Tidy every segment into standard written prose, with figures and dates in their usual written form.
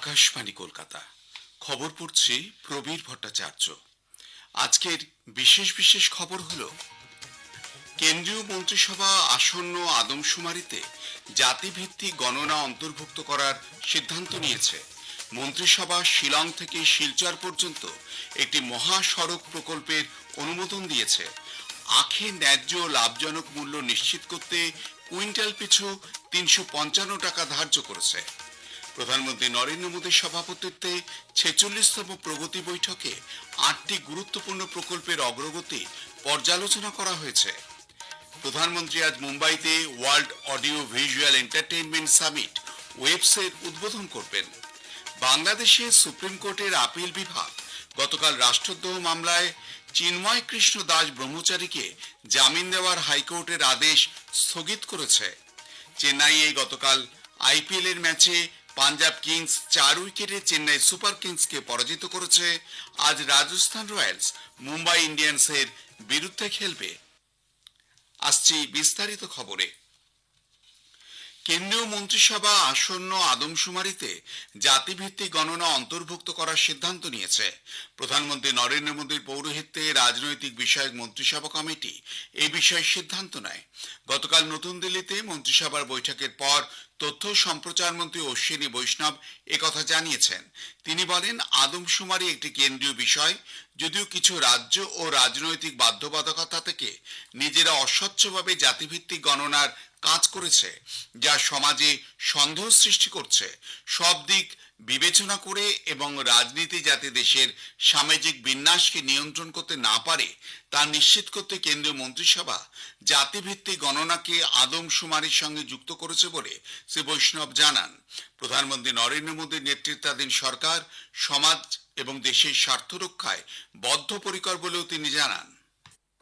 আকাশবাণী কলকাতা। খবর পড়ছি প্রবীর ভট্টাচার্য। আজকের বিশেষ খবর হলো, কেন্দ্রীয় মন্ত্রিসভা আসন্ন আদমশুমারিতে জাতিভিত্তিক গণনা অন্তর্ভুক্ত করার সিদ্ধান্ত নিয়েছে। মন্ত্রিসভা শিলং থেকে শিলচর পর্যন্ত একটি মহাসড়ক প্রকল্পের অনুমোদন দিয়েছে। আখে ন্যায্য ও লাভজনক মূল্য নিশ্চিত করতে কুইন্টাল পিছু ৩৫৫ টাকা ধার্য করেছে। প্রধানমন্ত্রী নরেন্দ্র মোদীর সভাপতিত্বে ৪৬তম প্রগতি বৈঠকে ৮টি গুরুত্বপূর্ণ প্রকল্পের অগ্রগতি পর্যালোচনা করা হয়েছে। প্রধানমন্ত্রী আজ মুম্বাইতে world audio visual entertainment summit ওয়েবসের উদ্বোধন করবেন। বাংলাদেশে সুপ্রিম কোর্টের আপিল বিভাগ গতকাল রাষ্ট্রদ্রোহ মামলায় চিন্ময় কৃষ্ণ দাস ব্রহ্মচারীকে জামিন দেওয়ার হাইকোর্টের আদেশ স্থগিত করেছে। চেন্নাইয়ে গতকাল আইপিএল এর ম্যাচে পাঞ্জাব কিংস 4 উইকেটে চেন্নাই সুপার কিংসকে পরাজিত করেছে। আজ রাজস্থান রয়্যালস মুম্বাই ইন্ডিয়ান্সের বিরুদ্ধে খেলবে। আসছি বিস্তারিত খবরে। কেন্দ্রীয় মন্ত্রিসভা আসন্ন আদমশুমারিতে জাতিভিত্তিক গণনা অন্তর্ভুক্ত করার সিদ্ধান্ত নিয়েছে। প্রধানমন্ত্রী নরেন্দ্র মোদীর পৌরোহিত্যে রাজনৈতিক বিষয়ক মন্ত্রিসভা কমিটি এই বিষয়ে সিদ্ধান্ত নেয়। গতকাল নতুন দিল্লিতে মন্ত্রিসভার বৈঠকের পর তথ্য সম্প্রচার মন্ত্রী অশ্বিনী বৈষ্ণব একথা জানিয়েছেন। তিনি বলেন, আদমশুমারি একটি কেন্দ্রীয় বিষয়, যদিও কিছু রাজ্য ও রাজনৈতিক বাধ্যবাধকতা থেকে নিজেরা অস্বচ্ছভাবে জাতিভিত্তিক গণনার কাজ করেছে, যা সমাজে সন্দেহ সৃষ্টি করছে। সব দিক বিবেচনা করে এবং রাজনীতি যাতে দেশের সামাজিক বিন্যাসকে নিয়ন্ত্রণ করতে না পারে তা নিশ্চিত করতে কেন্দ্রীয় মন্ত্রিসভা জাতিভিত্তিক গণনাকে আদমশুমারির সঙ্গে যুক্ত করেছে বলে শ্রী বৈষ্ণব জানান। প্রধানমন্ত্রী নরেন্দ্র মোদীর নেতৃত্বাধীন সরকার সমাজ এবং দেশের স্বার্থ রক্ষায় বদ্ধপরিকর বলেও তিনি জানান।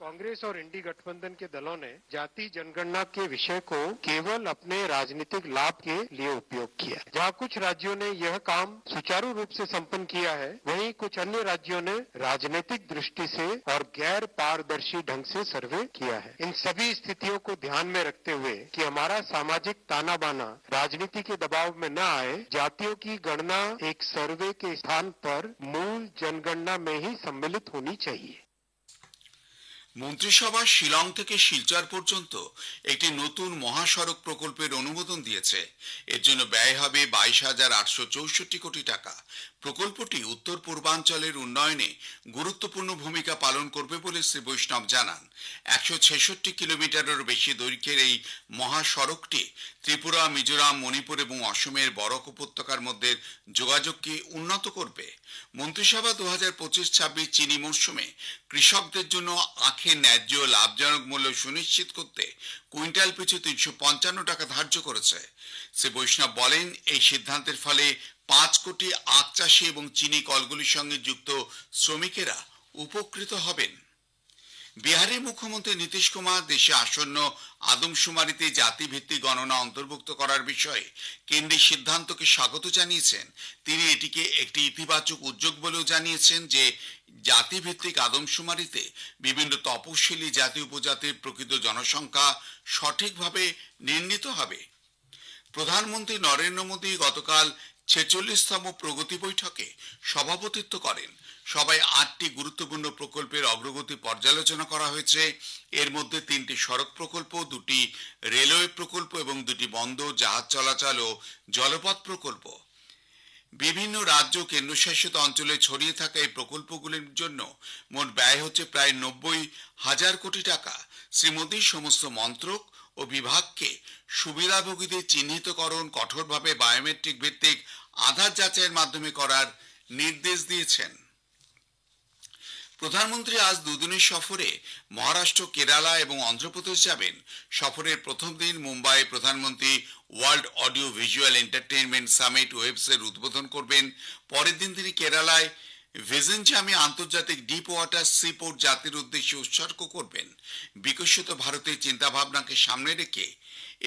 कांग्रेस और इंडी गठबंधन के दलों ने जाति जनगणना के विषय को केवल अपने राजनीतिक लाभ के लिए उपयोग किया। जहां कुछ राज्यों ने यह काम सुचारू रूप से संपन्न किया है, वहीं कुछ अन्य राज्यों ने राजनीतिक दृष्टि से और गैर पारदर्शी ढंग से सर्वे किया है। इन सभी स्थितियों को ध्यान में रखते हुए कि हमारा सामाजिक ताना बाना राजनीति के दबाव में न आए, जातियों की गणना एक सर्वे के स्थान पर मूल जनगणना में ही सम्मिलित होनी चाहिए। মন্ত্রিসভা শিলং থেকে শিলচর পর্যন্ত একটি নতুন মহাসড়ক প্রকল্পের অনুমোদন দিয়েছে। এর জন্য ব্যয় হবে 22,864 কোটি টাকা। প্রকল্পটি উত্তর পূর্বাঞ্চলের উন্নয়নে গুরুত্বপূর্ণ ভূমিকা পালন করবে বলে শ্রী বৈষ্ণব জানান। 166 কিলোমিটারেরও বেশি দৈর্ঘ্যের এই মহাসড়কটি ত্রিপুরা, মিজোরাম, মণিপুর এবং অসমের বরাক উপত্যকার মধ্যে যোগাযোগকে উন্নত করবে। মন্ত্রিসভা 2025-26 চিনি মরশুমে কৃষকদের জন্য আখের ন্যায্য লাভজনক মূল্য সুনিশ্চিত করতে কুইন্টাল পিছু 355 টাকা ধার্য করেছে। শ্রী বৈষ্ণব বলেন, এই সিদ্ধান্তের ফলে 5 কোটি আখ চাষী এবং চিনি কলগুলির সঙ্গে যুক্ত শ্রমিকেরা উপকৃত হবেন। বিহারের মুখ্যমন্ত্রী নীতিশ কুমার দেশে আসন্ন আদমশুমারিতে জাতিভিত্তিক গণনা অন্তর্ভুক্ত করার বিষয়ে কেন্দ্রের সিদ্ধান্তকে স্বাগত জানিয়েছেন। তিনি এটিকে একটি ইতিবাচক উদ্যোগ বলেও জানিয়েছেন যে জাতিভিত্তিক আদমশুমারিতে বিভিন্ন তপশিলি জাতি উপজাতির প্রকৃত জনসংখ্যা সঠিকভাবে নির্ণীত হবে। প্রধানমন্ত্রী নরেন্দ্র মোদী গতকাল ৪৬তম প্রগতি বৈঠকে সভাপতিত্ব করেন। সভায় 8টি গুরুত্বপূর্ণ প্রকল্পের অগ্রগতি পর্যালোচনা করা হয়েছে। এর মধ্যে 3টি সড়ক প্রকল্প, 2টি রেলওয়ে প্রকল্প এবং 2টি বন্দর, জাহাজ চলাচল ও জলপথ প্রকল্প। বিভিন্ন রাজ্য কেন্দ্রশাসিত অঞ্চলে ছড়িয়ে থাকা এই প্রকল্পগুলির জন্য মোট ব্যয় হচ্ছে প্রায় 90,000 কোটি টাকা। শ্রী মোদী সমস্ত মন্ত্রক ও বিভাগকে সুবিধাভোগীদের চিহ্নিতকরণ কঠোরভাবে বায়োমেট্রিক ভিত্তিক আধার যাচাইয়ের মাধ্যমে করার নির্দেশ দিয়েছেন। প্রধানমন্ত্রী আজ দুদিনের সফরে মহারাষ্ট্র, কেরালা এবং অন্ধ্রপ্রদেশ যাবেন। সফরের প্রথম দিন মুম্বাইয়ে প্রধানমন্ত্রী world audio visual entertainment summit ওয়েবসের উদ্বোধন করবেন। পরের দিন তিনি কেরালায় ভিজেনজামে আন্তর্জাতিক ডিপ ওয়াটার সিপোর্ট জাতির উদ্দেশ্যে উৎসর্গ করবেন। বিকশিত ভারতের চিন্তাভাবনাকে সামনে রেখে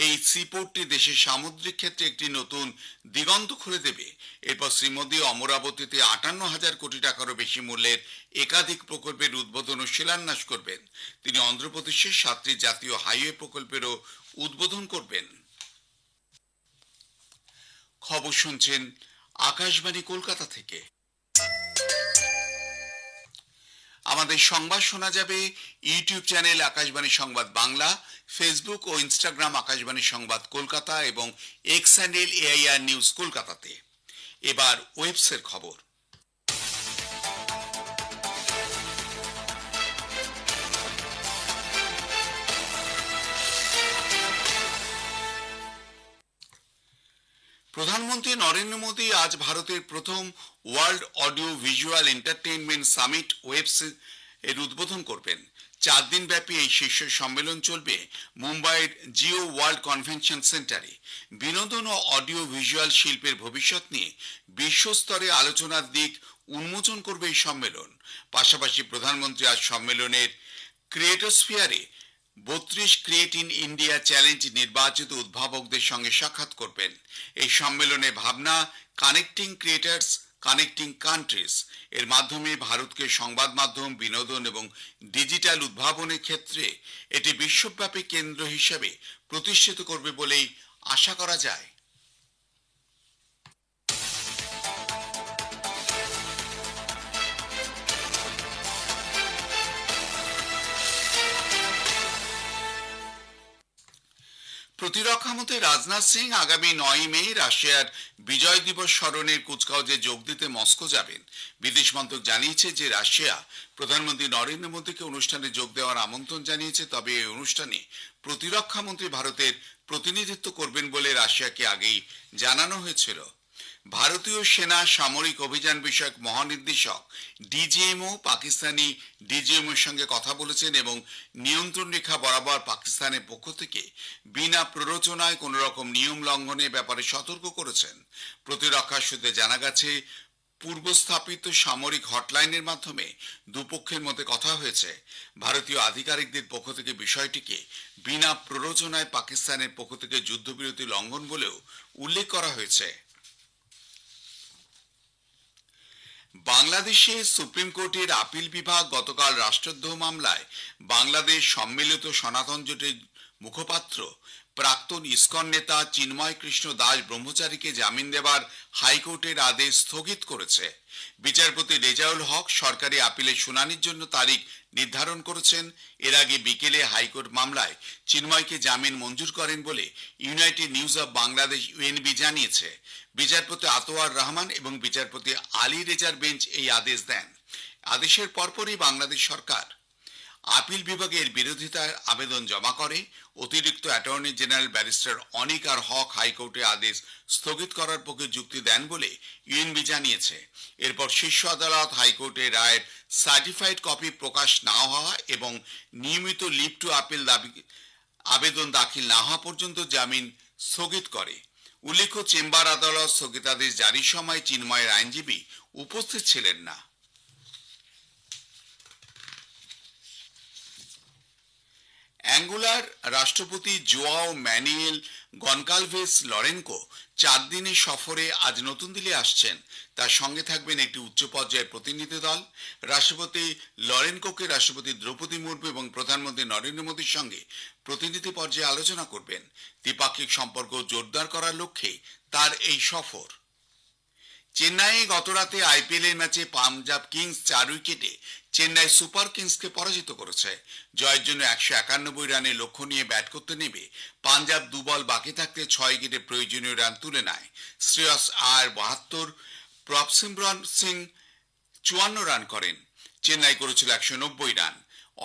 এই সিপোর্টটি দেশের সামুদ্রিক ক্ষেত্রে একটি নতুন দিগন্ত খুলে দেবে। এরপর শ্রী মোদী অমরাবতীতে 58,000 কোটি টাকারও বেশি মূল্যের একাধিক প্রকল্পের উদ্বোধন ও শিলান্যাস করবেন। তিনি অন্ধ্রপ্রদেশের 7টি জাতীয় হাইওয়ে প্রকল্পেরও উদ্বোধন করবেন। খবর শুনছেন আকাশবাণী কলকাতা থেকে। আমাদের সংবাদ শোনা যাবে ইউটিউব চ্যানেল আকাশবাণী সংবাদ বাংলা, ফেসবুক ও ইনস্টাগ্রাম আকাশবাণী সংবাদ কলকাতা এবং এক্স হ্যান্ডেল এআইআর নিউজ কলকাতাতে। এবার ওয়েবসের খবর। প্রধানমন্ত্রী নরেন্দ্র মোদী আজ ভারতের প্রথম world audio visual entertainment summit WAVES এর উদ্বোধন করবেন। 4 দিন ব্যাপী এই শীর্ষ সম্মেলন চলবে মুম্বাইয়ের জিও ওয়ার্ল্ড কনভেনশন সেন্টারে। বিনোদন ও অডিও ভিজুয়াল শিল্পের ভবিষ্যৎ নিয়ে বিশ্বস্তরে আলোচনার দিক উন্মোচন করবে এই সম্মেলন। পাশাপাশি প্রধানমন্ত্রী আজ সম্মেলনের ক্রিয়েটোস্ফিয়ারে 32 ক্রিয়েট ইন ইন্ডিয়া চ্যালেঞ্জ নির্বাচিত উদ্ভাবকদের সঙ্গে সাক্ষাৎ করবেন। এই সম্মেলনে ভাবনা কানেক্টিং ক্রিয়েটার্স কানেক্টিং কান্ট্রিজ এর মাধ্যমে ভারতকে সংবাদ মাধ্যম, বিনোদন এবং ডিজিটাল উদ্ভাবনের ক্ষেত্রে এটি বিশ্বব্যাপী কেন্দ্র হিসেবে প্রতিষ্ঠিত করবে বলেই আশা করা যায়। প্রতিরক্ষামন্ত্রী রাজনাথ সিং আগামী 9 মে রাশিয়ার বিজয় দিবস স্মরণের কুচকাওয়াজে যোগ দিতে মস্কো যাবেন। বিদেশ মন্ত্রক জানিয়েছে যে রাশিয়া প্রধানমন্ত্রী নরেন্দ্র মোদীকে অনুষ্ঠানে যোগ দেওয়ার আমন্ত্রণ জানিয়েছে, তবে এই অনুষ্ঠানে প্রতিরক্ষামন্ত্রী ভারতের প্রতিনিধিত্ব করবেন বলে রাশিয়াকে আগেই জানানো হয়েছিল। ভারতীয় সেনা সামরিক অভিযান বিষয়ক মহানির্দেশক ডিজিএমও পাকিস্তানি ডিজিএমওর সঙ্গে কথা বলেছেন এবং নিয়ন্ত্রণ রেখা বরাবর পাকিস্তানের পক্ষ থেকে বিনা প্ররোচনায় কোনো রকম নিয়ম লঙ্ঘনের ব্যাপারে সতর্ক করেছেন। প্রতিরক্ষা সূত্রে জানা গেছে, পূর্বস্থাপিত সামরিক হটলাইনের মাধ্যমে দুপক্ষের মধ্যে কথা হয়েছে। ভারতীয় আধিকারিকদের পক্ষ থেকে বিষয়টিকে বিনা প্ররোচনায় পাকিস্তানের পক্ষ থেকে যুদ্ধবিরতি লঙ্ঘন বলেও উল্লেখ করা হয়েছে। বাংলাদেশে সুপ্রিম কোর্টের আপিল বিভাগ গতকাল রাষ্ট্রদ্রোহ মামলায় বাংলাদেশ সম্মিলিত সনাতন জোটের মুখপাত্র প্রাক্তন ইসকন নেতা চিন্ময় কৃষ্ণ দাস ব্রহ্মচারীকে জামিন দেবার হাইকোর্টের আদেশ স্থগিত করেছে। বিচারপতি রেজাউল হক সরকারি আপিলের শুনানির জন্য তারিখ নির্ধারণ করেছেন। এর আগে বিকেলে হাইকোর্ট মামলায় চিন্ময়কে জামিন মঞ্জুর করেন বলে United news of Bangladesh UNB জানিয়েছে। বিচারপতি আতোয়ার রহমান এবং বিচারপতি আলী রেজার বেঞ্চ এই আদেশ দেন। আদেশের পরপরই বাংলাদেশ সরকার আপিল বিভাগের বিরোধিতার আবেদন জমা করে। অতিরিক্ত অ্যাটর্নি জেনারেল ব্যারিস্টার অনিক আর হক হাইকোর্টে আদেশ স্থগিত করার পক্ষে যুক্তি দেন বলে ইউএনবি জানিয়েছে। এরপর শীর্ষ আদালত হাইকোর্টের রায়ের সার্টিফাইড কপি প্রকাশ না হওয়া এবং নিয়মিত লিভ টু আপিল আবেদন দাখিল না হওয়া পর্যন্ত জামিন স্থগিত করে। উল্লেখ্য, চেম্বার আদালত স্থগিতাদেশ জারির সময় চিন্ময়ের আইনজীবী উপস্থিত ছিলেন না। অ্যাঙ্গোলার রাষ্ট্রপতি জোয়াও ম্যানুয়েল গনকালভেস লরেনকো 4 দিনের সফরে আজ নতুন দিল্লি আসছেন। তার সঙ্গে থাকবেন একটি উচ্চ পর্যায়ের প্রতিনিধি দল। রাষ্ট্রপতি লরেনকোকে রাষ্ট্রপতি দ্রৌপদী মুর্মু এবং প্রধানমন্ত্রী নরেন্দ্র মোদীর সঙ্গে প্রতিনিধি পর্যায়ে আলোচনা করবেন। দ্বিপাক্ষিক সম্পর্ক জোরদার করার লক্ষ্যে তার এই সফর। চেন্নাইয়ে গতরাতে আইপিএল এর ম্যাচে পাঞ্জাব কিংস 4 উইকেটে চেন্নাই সুপার কিংসকে পরাজিত করেছে। জয়ের জন্য 191 রানের লক্ষ্য নিয়ে ব্যাট করতে নেমে পাঞ্জাব 2 বল বাকি থাকতে 6 উইকেটে প্রয়োজনীয় রান তুলে নেয়। শ্রেয়স আয়ার 72, প্রভসিমরন সিং 54 রান করেন। চেন্নাই করেছিল 190 রান।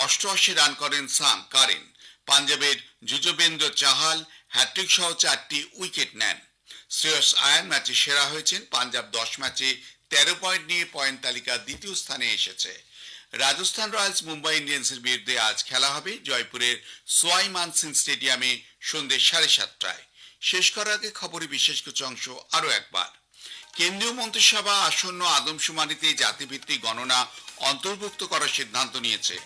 88 রান করেন সাম কারেন। পাঞ্জাবের যুজবেন্দ্র চাহাল হ্যাট্রিক সহ 4টি উইকেট নেন। শ্রেয়স আয়ার ম্যাচে সেরা হয়েছেন। পাঞ্জাব 10 ম্যাচে 13 পয়েন্ট নিয়ে পয়েন্ট তালিকার দ্বিতীয় স্থানে এসেছে। রাজস্থান রয়্যালস মুম্বাই ইন্ডিয়ান্সের বিরুদ্ধে আজ খেলা হবে জয়পুরের সোয়াই মানসিং স্টেডিয়ামে সন্ধ্যে 7:30টায়। শেষ করার আগে খবরে বিশেষ কিছু অংশ আরো একবার। কেন্দ্রীয় মন্ত্রিসভা আসন্ন আদমশুমারিতে জাতিভিত্তিক গণনা অন্তর্ভুক্ত করার সিদ্ধান্ত নিয়েছে।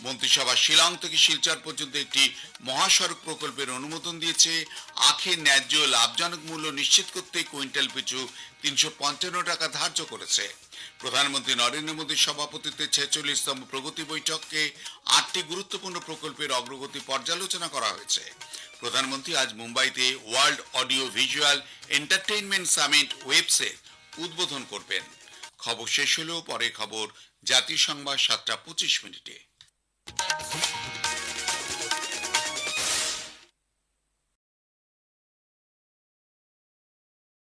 মন্ত্রিসভা শিলং থেকে শিলচর পর্যন্ত একটি মহাসড়ক প্রকল্পের অনুমোদন দিয়েছে। আখের ন্যায্য লাভজনক মূল্য নিশ্চিত করতে কুইন্টাল পিছু 355 টাকা ধার্য করেছে। প্রধানমন্ত্রী নরেন্দ্র মোদীর সভাপতিত্বে 46তম প্রগতি বৈঠকে 8টি গুরুত্বপূর্ণ প্রকল্পের অগ্রগতি পর্যালোচনা করা হয়েছে। প্রধানমন্ত্রী আজ মুম্বাইতে world audio visual entertainment summit ওয়েবসে উদ্বোধন করবেন। খবর শেষ হলো, পরে খবর জাতীয় সংবাদ 7টা 25 মিনিটে।